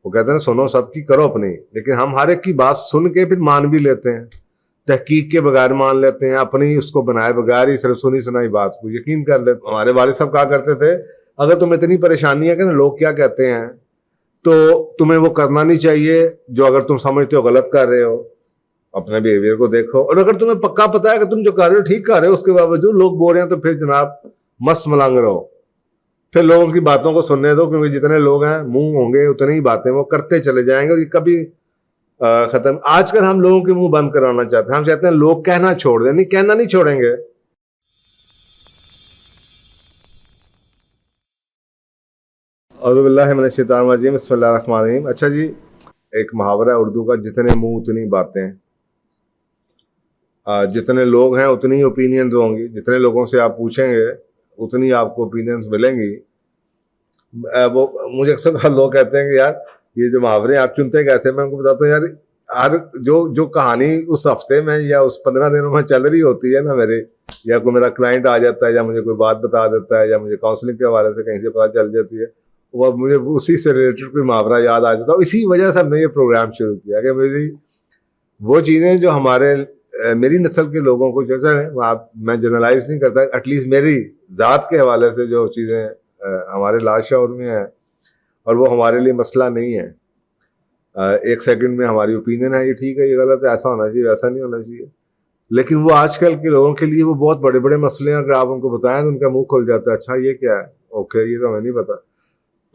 وہ کہتے ہیں سنو سب کی کرو اپنی، لیکن ہم ہر ایک کی بات سن کے پھر مان بھی لیتے ہیں، تحقیق کے بغیر مان لیتے ہیں، اپنی اس کو بنائے بغیر ہی صرف سنی سنائی بات کو یقین کر لیتے ہیں۔ ہمارے والد صاحب کہا کرتے تھے اگر تمہیں اتنی پریشانی ہے کہ نا لوگ کیا کہتے ہیں تو تمہیں وہ کرنا نہیں چاہیے جو اگر تم سمجھتے ہو غلط کر رہے ہو، اپنے بیہیویئر کو دیکھو، اور اگر تمہیں پکا پتا ہے کہ تم جو کر رہے ہو ٹھیک کر رہے ہو اس کے باوجود لوگ بول رہے ہیں تو پھر جناب مست ملنگ رہو، پھر لوگوں کی باتوں کو سننے دو، کیونکہ جتنے لوگ ہیں منہ ہوں گے اتنی ہی باتیں وہ کرتے چلے جائیں گے اور یہ کبھی ختم۔ آج کل ہم لوگوں کے منہ بند کرانا چاہتے ہیں، ہم چاہتے ہیں لوگ کہنا چھوڑ دیں، نہیں کہنا نہیں چھوڑیں گے۔ اعوذ باللہ من الشیطان الرجیم، بسم اللہ الرحمن الرحیم۔ اچھا جی، ایک محاورہ ہے اردو کا، جتنے منہ اتنی باتیں، جتنے لوگ ہیں اتنی اوپینینز ہوں گی، جتنے لوگوں سے آپ پوچھیں گے اتنی آپ کو اوپینینز ملیں گی۔ وہ مجھے اکثر لوگ کہتے ہیں کہ یار یہ جو محاورے آپ چنتے کیسے، میں ان کو بتاتا ہوں یار ہر جو کہانی اس ہفتے میں یا اس 15 دنوں میں چل رہی ہوتی ہے نا میرے، یا کوئی میرا کلائنٹ آ جاتا ہے یا مجھے کوئی بات بتا دیتا ہے یا مجھے کاؤنسلنگ کے حوالے سے کہیں سے پتہ چل جاتی ہے، وہ مجھے اسی سے ریلیٹڈ کوئی محاورہ یاد آ جاتا ہے۔ اسی وجہ سے ہم نے یہ پروگرام شروع کیا کہ میری وہ چیزیں جو ہمارے میری نسل کے لوگوں کو جو ہے میں جنرلائز نہیں کرتا، ایٹ لیسٹ میری ذات کے حوالے سے جو چیزیں ہمارے لاشعور میں ہیں اور وہ ہمارے لیے مسئلہ نہیں ہے، ایک سیکنڈ میں ہماری اوپینین ہے یہ ٹھیک ہے یہ غلط ہے ایسا ہونا چاہیے ویسا نہیں ہونا چاہیے، لیکن وہ آج کل کے لوگوں کے لیے وہ بہت بڑے بڑے مسئلے ہیں، اگر آپ ان کو بتائیں تو ان کا منہ کھل جاتا ہے، اچھا یہ کیا ہے، اوکے یہ تو ہمیں نہیں پتا۔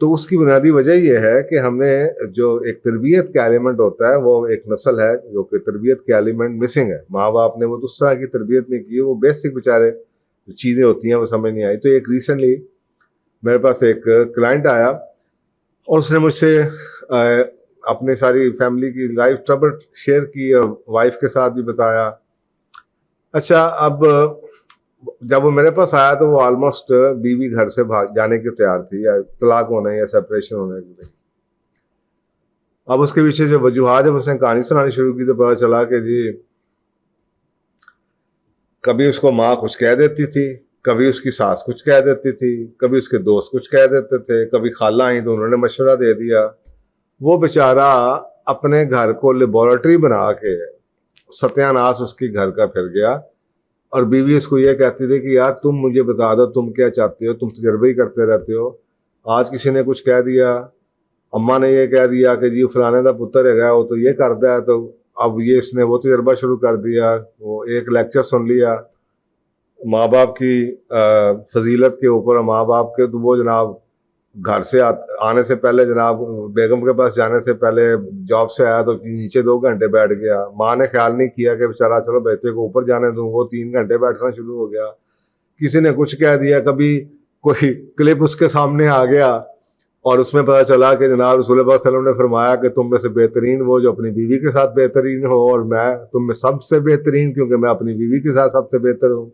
تو اس کی بنیادی وجہ یہ ہے کہ ہمیں جو ایک تربیت کا ایلیمنٹ ہوتا ہے، وہ ایک نسل ہے جو کہ تربیت کے ایلیمنٹ مسنگ ہے، ماں باپ نے وہ اس طرح کی تربیت نہیں کی، وہ بیسک بیچارے جو چیزیں ہوتی ہیں وہ سمجھ نہیں آئی۔ تو ایک ریسنٹلی میرے پاس ایک کلائنٹ آیا اور اس نے مجھ سے اپنی ساری فیملی کی لائف ٹربل شیئر کی اور وائف کے ساتھ بھی بتایا۔ اچھا، اب جب وہ میرے پاس آیا تو وہ آلموسٹ بیوی گھر سے بھاگ جانے کی تیار تھی، یا طلاق ہونے یا سیپریشن ہونے کے لیے۔ اب اس کے پیچھے جو وجوہات جب اس نے کہانی سنانی شروع کی تو پتا چلا کہ جی کبھی اس کو ماں کچھ کہہ دیتی تھی، کبھی اس کی ساس کچھ کہہ دیتی تھی، کبھی اس کے دوست کچھ کہہ دیتے تھے، کبھی خالہ آئیں تو انہوں نے مشورہ دے دیا۔ وہ بیچارہ اپنے گھر کو لیبارٹری بنا کے ستیہ ناش اس کی گھر کا پھر گیا، اور بیوی اس کو یہ کہتی تھی کہ یار تم مجھے بتا دو تم کیا چاہتے ہو، تم تجربے ہی کرتے رہتے ہو، آج کسی نے کچھ کہہ دیا، اماں نے یہ کہہ دیا کہ جی فلانے دا پتر ہے گا وہ تو یہ کرتا ہے، تو اب یہ اس نے وہ تجربہ شروع کر دیا، وہ ایک لیکچر سن لیا ماں باپ کی فضیلت کے اوپر، ماں باپ کے، تو وہ جناب گھر سے آنے سے پہلے جناب بیگم کے پاس جانے سے پہلے جاب سے آیا تو نیچے 2 گھنٹے بیٹھ گیا، ماں نے خیال نہیں کیا کہ بیچارہ چلو بیٹے کو اوپر جانے دوں، وہ 3 گھنٹے بیٹھنا شروع ہو گیا۔ کسی نے کچھ کہہ دیا، کبھی کوئی کلپ اس کے سامنے آ گیا اور اس میں پتہ چلا کہ جناب رسول اللہ صلی اللہ علیہ وسلم نے فرمایا کہ تم میں سے بہترین وہ جو اپنی بیوی کے ساتھ بہترین ہو، اور میں تم میں سب سے بہترین کیونکہ میں اپنی بیوی کے ساتھ سب سے بہتر ہوں۔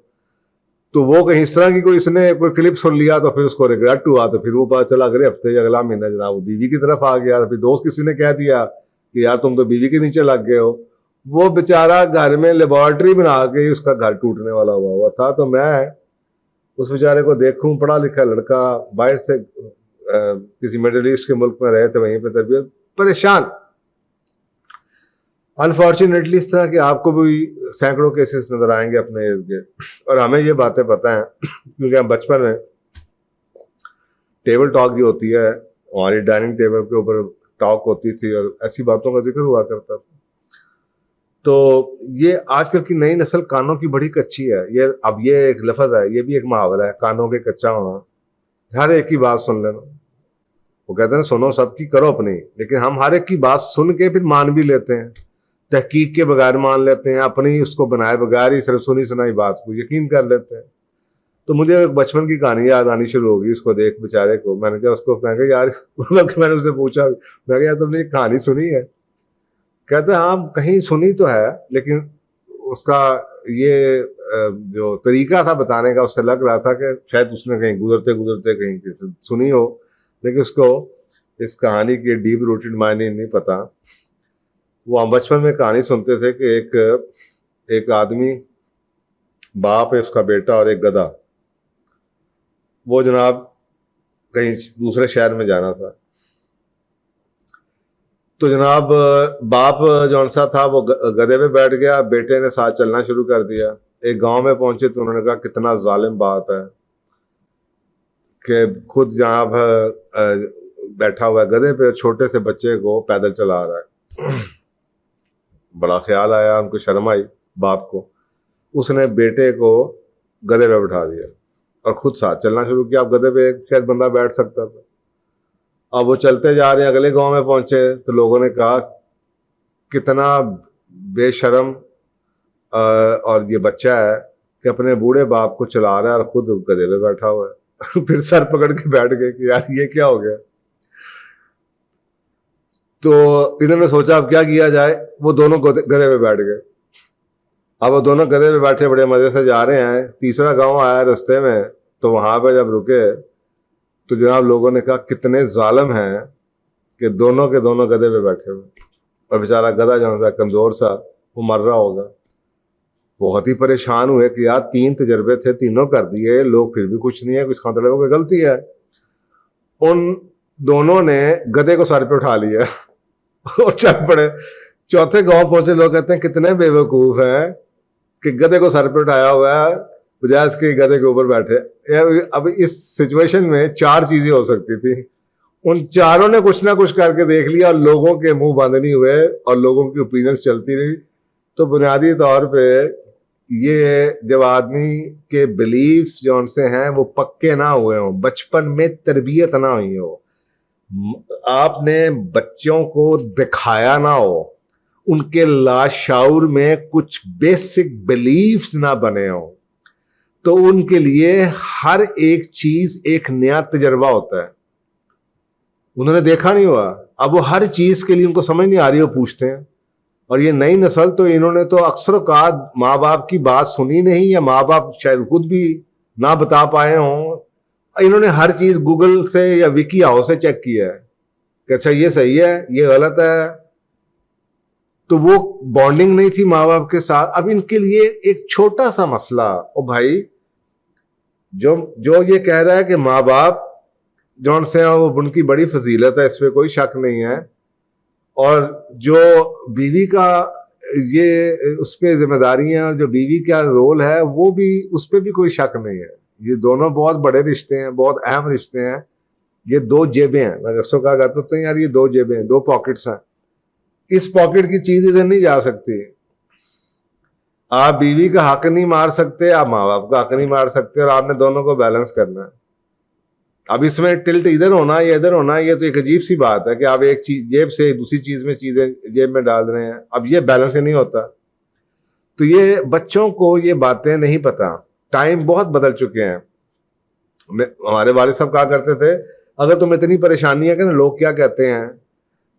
تو وہ کہیں اس طرح کی کوئی اس نے کوئی کلپ سن لیا تو پھر اس کو ریگریٹ ہوا، تو پھر وہ پتہ چلا اگلے ہفتے یا اگلا مہینہ جناب وہ بیوی کی طرف آ گیا، پھر دوست کسی نے کہہ دیا کہ یار تم تو بیوی کے نیچے لگ گئے ہو۔ وہ بیچارہ گھر میں لیبارٹری بنا کے اس کا گھر ٹوٹنے والا ہوا تھا۔ تو میں اس بیچارے کو دیکھوں، پڑھا لکھا لڑکا، باہر سے کسی مڈل ایسٹ کے ملک میں رہے تھے، وہیں پہ تربیت، پریشان۔ انفارچونیٹلی اس طرح کہ آپ کو بھی سینکڑوں کیسز نظر آئیں گے اپنے ارد گرد، اور ہمیں یہ باتیں پتہ ہیں کیونکہ ہم بچپن میں ٹیبل ٹاک جو ہوتی ہے ہماری ڈائننگ ٹیبل کے اوپر ٹاک ہوتی تھی اور ایسی باتوں کا ذکر ہوا کرتا تھا۔ تو یہ آج کل کی نئی نسل کانوں کی بڑی کچی ہے، یہ ایک لفظ ہے، یہ بھی ایک محاورہ ہے، کانوں کے کچا ہونا، ہر ایک کی بات سن لینا۔ وہ کہتے ہیں سنو سب کی کرو اپنی، لیکن ہم ہر ایک کی بات سن کے پھر مان بھی لیتے ہیں، تحقیق کے بغیر مان لیتے ہیں، اپنی اس کو بنائے بغیر ہی صرف سنی سنائی بات کو یقین کر لیتے ہیں۔ تو مجھے ایک بچپن کی کہانی یاد آنی شروع ہوگی، اس کو دیکھ بیچارے کو، میں نے کہا اس کو، میں کہا یار میں نے اس سے پوچھا، میں کہا یار تم نے یہ کہانی سنی ہے؟ کہتے ہیں ہاں کہیں سنی تو ہے، لیکن اس کا یہ جو طریقہ تھا بتانے کا اس سے لگ رہا تھا کہ شاید اس نے کہیں گزرتے کہیں سنی ہو، لیکن اس کو اس کہانی کے ڈیپ روٹڈ معنی نہیں پتا۔ وہ ہم بچپن میں کہانی سنتے تھے کہ ایک آدمی، باپ ہے، اس کا بیٹا اور ایک گدھا، وہ جناب کہیں دوسرے شہر میں جانا تھا۔ تو جناب باپ جون سا تھا وہ گدھے پہ بیٹھ گیا, بیٹے نے ساتھ چلنا شروع کر دیا. ایک گاؤں میں پہنچے تو انہوں نے کہا کتنا ظالم باپ ہے کہ خود جناب بیٹھا ہوا ہے گدھے پہ, چھوٹے سے بچے کو پیدل چلا رہا ہے. بڑا خیال آیا ان کو, شرم آئی باپ کو. اس نے بیٹے کو گدھے پہ بٹھا دیا اور خود ساتھ چلنا شروع کیا. اب گدھے پہ شاید بندہ بیٹھ سکتا تھا. اب وہ چلتے جا رہے ہیں, اگلے گاؤں میں پہنچے تو لوگوں نے کہا کتنا بے شرم اور یہ بچہ ہے کہ اپنے بوڑھے باپ کو چلا رہا ہے اور خود گدھے پہ بیٹھا ہوا ہے. پھر سر پکڑ کے بیٹھ گئے کہ یار یہ کیا ہو گیا. تو انہوں نے سوچا اب کیا کیا جائے, وہ دونوں گدھے پہ بیٹھ گئے. اب وہ دونوں گدھے پہ بیٹھے بڑے مزے سے جا رہے ہیں. تیسرا گاؤں آیا رستے میں, تو وہاں پہ جب رکے تو جناب لوگوں نے کہا کتنے ظالم ہیں کہ دونوں کے دونوں گدھے پہ بیٹھے ہوئے, اور بیچارہ گدھا جو ہے کمزور سا وہ مر رہا ہوگا. بہت ہی پریشان ہوئے کہ یار 3 تجربے تھے, تینوں کر دیے لوگ, پھر بھی کچھ نہیں ہے, کچھ خاطر کی غلطی ہے. ان دونوں نے گدھے کو سر پہ اٹھا لیا اور چل پڑے. چوتھے گاؤں پہنچے, لوگ کہتے ہیں کتنے بے وقوف ہیں کہ گدھے کو سر پہ اٹھایا ہوا ہے بجائے اس کے گدھے کے اوپر بیٹھے. اب اس سچویشن میں 4 چیزیں ہو سکتی تھی. ان چاروں نے کچھ نہ کچھ کر کے دیکھ لیا اور لوگوں کے منہ بند نہیں ہوئے اور لوگوں کی اوپینینس چلتی رہی. تو بنیادی طور پہ یہ جب آدمی کے بلیفس جو ان سے ہیں وہ پکے نہ ہوئے ہوں, بچپن میں تربیت نہ ہوئی ہو, آپ نے بچوں کو دکھایا نہ ہو, ان کے لاشعور میں کچھ بیسک بلیفز نہ بنے ہوں, تو ان کے لیے ہر ایک چیز ایک نیا تجربہ ہوتا ہے. انہوں نے دیکھا نہیں ہوا, اب وہ ہر چیز کے لیے ان کو سمجھ نہیں آ رہی, وہ پوچھتے ہیں. اور یہ نئی نسل تو انہوں نے تو اکثر اوقات ماں باپ کی بات سنی نہیں, یا ماں باپ شاید خود بھی نہ بتا پائے ہوں. انہوں نے ہر چیز گوگل سے یا وکی ہاؤس سے چیک کیا ہے کہ اچھا یہ صحیح ہے, یہ غلط ہے. تو وہ بانڈنگ نہیں تھی ماں باپ کے ساتھ. اب ان کے لیے ایک چھوٹا سا مسئلہ, او بھائی جو یہ کہہ رہا ہے کہ ماں باپ جون سے وہ ان کی بڑی فضیلت ہے, اس پہ کوئی شک نہیں ہے, اور جو بیوی کا یہ اس پہ ذمہ داری ہیں اور جو بیوی کا رول ہے وہ بھی, اس پہ بھی کوئی شک نہیں ہے. یہ دونوں بہت بڑے رشتے ہیں, بہت اہم رشتے ہیں. یہ 2 جیبیں ہیں, میں اکثر کہا کرتا ہوں یار یہ 2 جیبیں ہیں, 2 پاکٹس ہیں. اس پاکٹ کی چیز ادھر نہیں جا سکتی. آپ بیوی کا حق نہیں مار سکتے, آپ ماں باپ کا حق نہیں مار سکتے, اور آپ نے دونوں کو بیلنس کرنا ہے. اب اس میں ٹلٹ ادھر ہونا یا ادھر ہونا, یہ تو ایک عجیب سی بات ہے کہ آپ ایک چیز جیب سے دوسری چیز میں چیزیں جیب میں ڈال رہے ہیں. اب یہ بیلنس ہی نہیں ہوتا. تو یہ بچوں کو یہ باتیں نہیں پتا. ٹائم بہت بدل چکے ہیں. ہمارے والد صاحب کہا کرتے تھے اگر تمہیں اتنی پریشانی ہے کہ لوگ کیا کہتے ہیں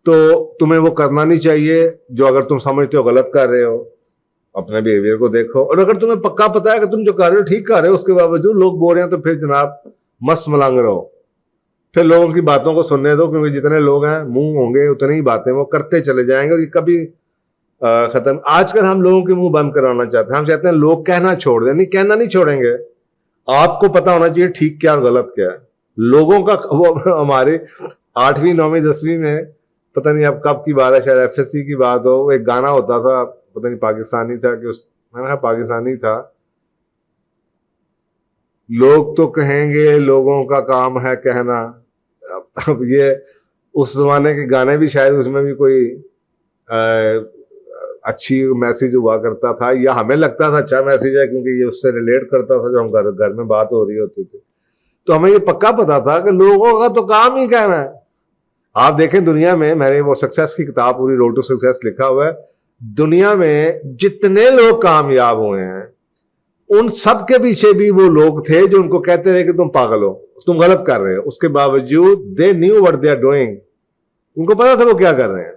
تو تمہیں وہ کرنا نہیں چاہیے جو اگر تم سمجھتے ہو غلط کر رہے ہو. اپنے بیہیویئر کو دیکھو, اور اگر تمہیں پکا پتا ہے کہ تم جو کر رہے ہو ٹھیک کر رہے ہو, اس کے باوجود لوگ بول رہے ہیں تو پھر جناب مست ملنگ رہو, پھر لوگوں کی باتوں کو سننے دو, کیونکہ جتنے لوگ ہیں منہ ہوں گے اتنی ہی باتیں وہ کرتے چلے جائیں گے, اور یہ کبھی ختم. آج کل ہم لوگوں کے منہ بند کرانا چاہتے ہیں. ہم چاہتے ہیں لوگ کہنا چھوڑ دیں. نہیں, کہنا نہیں چھوڑیں گے. آپ کو پتا ہونا چاہیے ٹھیک کیا اور غلط کیا ہے. لوگوں کا وہ ہمارے 8ویں 9ویں 10ویں میں پتہ نہیں اب کب کی بات ہے, شاید FSC کی بات ہو, ایک گانا ہوتا تھا پتہ نہیں پاکستانی تھا کہ میں نے کہا پاکستانی تھا, لوگ تو کہیں گے لوگوں کا کام ہے کہنا. اب یہ اس زمانے کے گانے بھی شاید اس میں بھی کوئی اچھی میسج ہوا کرتا تھا, یا ہمیں لگتا تھا اچھا میسج ہے کیونکہ یہ اس سے ریلیٹ کرتا تھا جو ہم گھر میں بات ہو رہی ہوتی تھی. تو ہمیں یہ پکا پتا تھا کہ لوگوں کا تو کام ہی کہنا ہے. آپ دیکھیں دنیا میں, میں نے وہ سکسیس کی کتاب پوری روڈ ٹو سکسیس لکھا ہوا ہے, دنیا میں جتنے لوگ کامیاب ہوئے ہیں ان سب کے پیچھے بھی وہ لوگ تھے جو ان کو کہتے رہے کہ تم پاگل ہو, تم غلط کر رہے ہو. اس کے باوجود they knew what they are doing, ان کو پتا تھا وہ کیا کر رہے ہیں,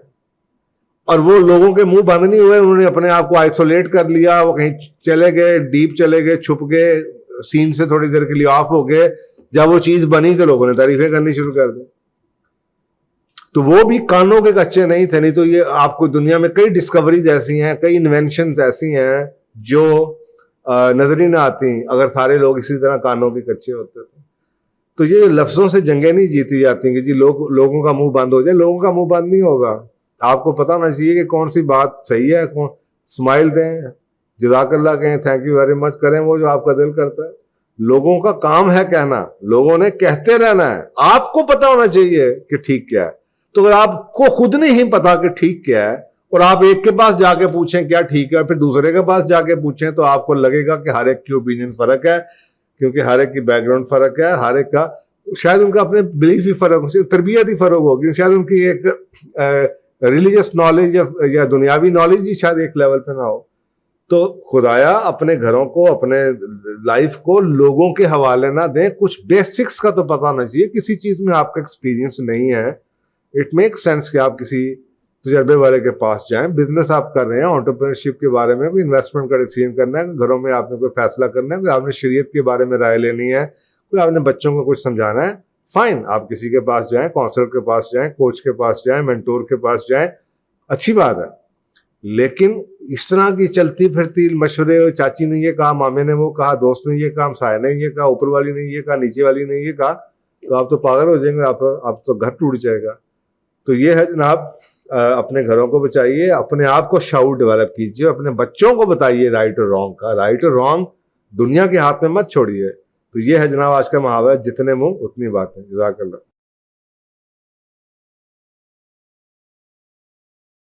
اور وہ لوگوں کے منہ بند نہیں ہوئے. انہوں نے اپنے آپ کو آئسولیٹ کر لیا, وہ کہیں چلے گئے, ڈیپ چلے گئے, چھپ گئے, سین سے تھوڑی دیر کے لیے آف ہو گئے. جب وہ چیز بنی تو لوگوں نے تعریفیں کرنی شروع کر دی. تو وہ بھی کانوں کے کچے نہیں تھے. نہیں تو یہ آپ کو دنیا میں کئی ڈسکوریز ایسی ہیں, کئی انوینشنز ایسی ہیں جو نظر ہی نہ آتی اگر سارے لوگ اسی طرح کانوں کے کچے ہوتے تھے. تو یہ لفظوں سے جنگیں نہیں جیتی جاتی کہ جی لوگوں کا منہ بند ہو جائے. لوگوں کا منہ بند نہیں ہوگا. آپ کو پتا ہونا چاہیے کہ کون سی بات صحیح ہے. کون اسمائل دیں, جزاک اللہ کہیں, تھینک یو ویری مچ کریں, وہ جو آپ کا دل کرتا ہے. لوگوں کا کام ہے کہنا, لوگوں نے کہتے رہنا ہے, آپ کو پتا ہونا چاہیے کہ ٹھیک کیا ہے. تو اگر آپ کو خود نہیں پتا کہ ٹھیک کیا ہے, اور آپ ایک کے پاس جا کے پوچھیں کیا ٹھیک ہے, پھر دوسرے کے پاس جا کے پوچھیں, تو آپ کو لگے گا کہ ہر ایک کی اوپینین فرق ہے, کیونکہ ہر ایک کی بیک گراؤنڈ فرق ہے, ہر ایک کا شاید ان کا اپنے بلیف ہی فرق ہو, تربیت ہی فرق ہوگی, شاید ان کی ایک ریلیجس نالج یا دنیاوی نالج ہی شاید ایک لیول پہ نہ ہو. تو خدایا اپنے گھروں کو, اپنے لائف کو لوگوں کے حوالے نہ دیں. کچھ بیسکس کا تو پتہ ہونا چاہیے. کسی چیز میں آپ کا ایکسپیرینس نہیں ہے, اٹ میک سینس کہ آپ کسی تجربے والے کے پاس جائیں. بزنس آپ کر رہے ہیں, انٹرپرینرشپ کے بارے میں, کوئی انویسٹمنٹ کا ڈیسیژن کرنا ہے, گھروں میں آپ نے کوئی فیصلہ کرنا ہے, کوئی آپ نے شریعت کے بارے میں رائے لینی ہے, کوئی آپ نے بچوں کو کچھ سمجھانا ہے, فائن, آپ کسی کے پاس جائیں, کاؤنسلر کے پاس جائیں, کوچ کے پاس جائیں, مینٹور کے پاس جائیں, اچھی بات ہے. لیکن اس طرح کی چلتی پھرتی مشورے, چاچی نے یہ کہا, مامے نے وہ کہا, دوست نے یہ کہا, ہمسائے نے یہ کہا, اوپر والی نے یہ کہا, نیچے والی نے یہ کہا, تو آپ تو پاگل ہو جائیں گے, آپ تو گھر ٹوٹ جائے گا. تو یہ ہے جناب, اپنے گھروں کو بچائیے, اپنے آپ کو شعور ڈیولپ کیجیے, اپنے بچوں کو بتائیے رائٹ اور رانگ کا. رائٹ اور رانگ دنیا کے ہاتھ میں مت چھوڑیے. تو یہ ہے جناب آج کا محاورہ, جتنے منہ اتنی باتیں. جزاک اللہ.